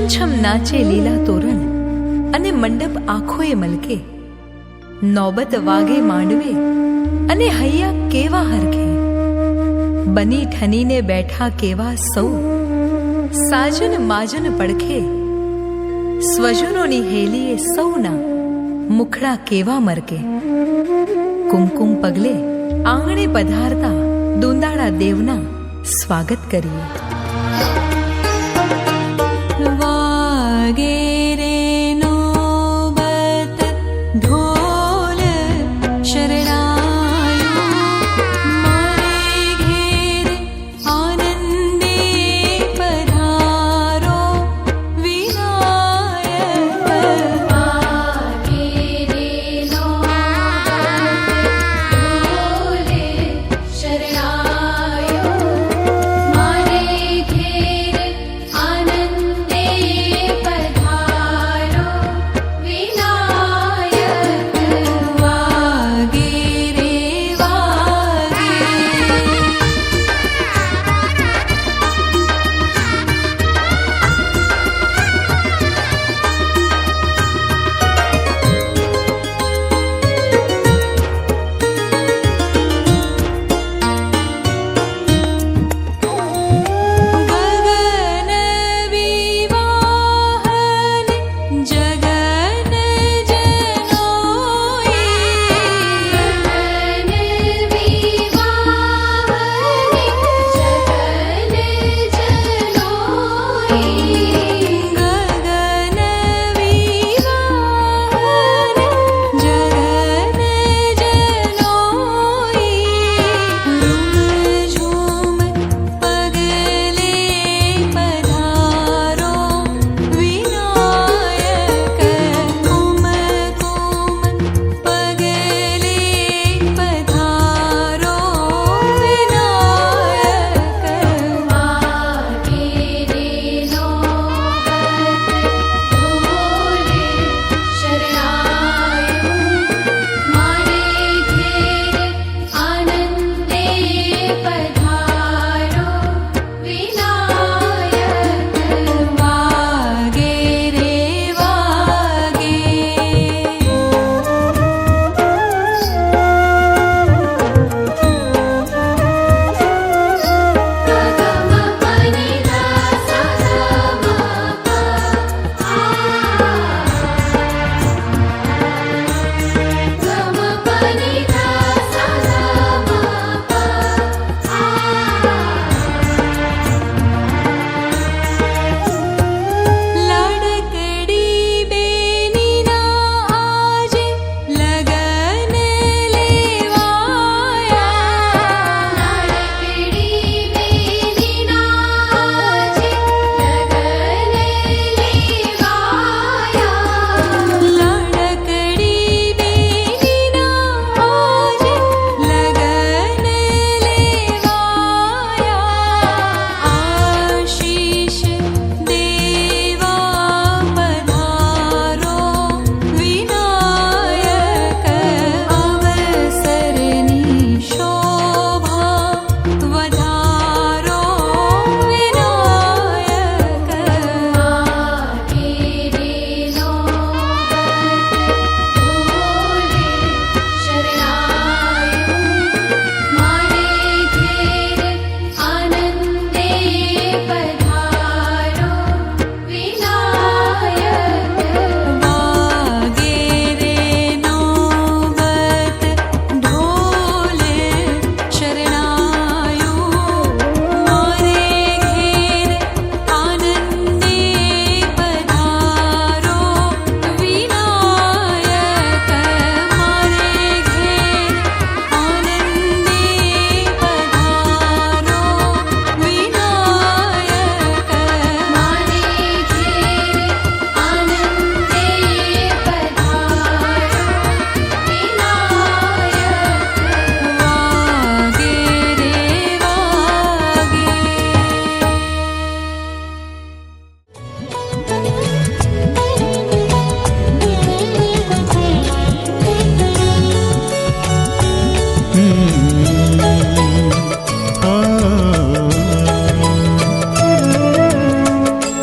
છમ નાચે લીલા તોરણ અને મંડપ આંખોએ મલકે. નોબત વાગે માંડવે અને હૈયા કેવા હરખે. બની ઠનીને બેઠા કેવા સૌ, સાજન માજન પડખે. સ્વજનોની હેલીએ સૌના મુખડા કેવા મરકે. કુમકુમ પગલે આંગણે પધારતા દુંદાળા દેવના સ્વાગત કરીએ. વાગે રે નોબત ઢોલ શરણાયો, મારે ઘેર આનંદે પધારો વિનાયક. વાગે રે નોબત ઢોલ શરણાયો, મારે ઘેર આનંદે પધારો વિનાયક. વાગે રે વાગે. ગગન વિવાહન જગન જનોઈ. ગગન વિવાહન જગન જનોઈ. ગગન વિવાહન જગન જનોઈ. ઝૂમ પગલે પધારો વિનાયક. કુમ પગલે પધારો વિનાયક. વાગે રે નોબત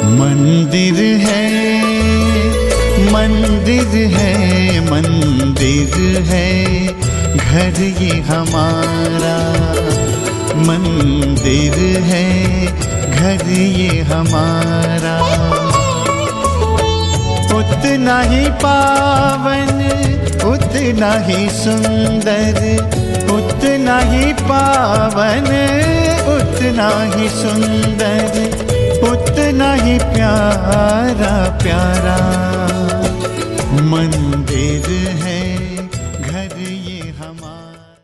मंदिर है, मंदिर है, मंदिर है घर ये हमारा। मंदिर है घर ये हमारा। उतना ही पावन, उतना ही सुंदर, उतना ही पावन, उतना ही सुंदर, उतना ही प्यारा प्यारा मंदिर है।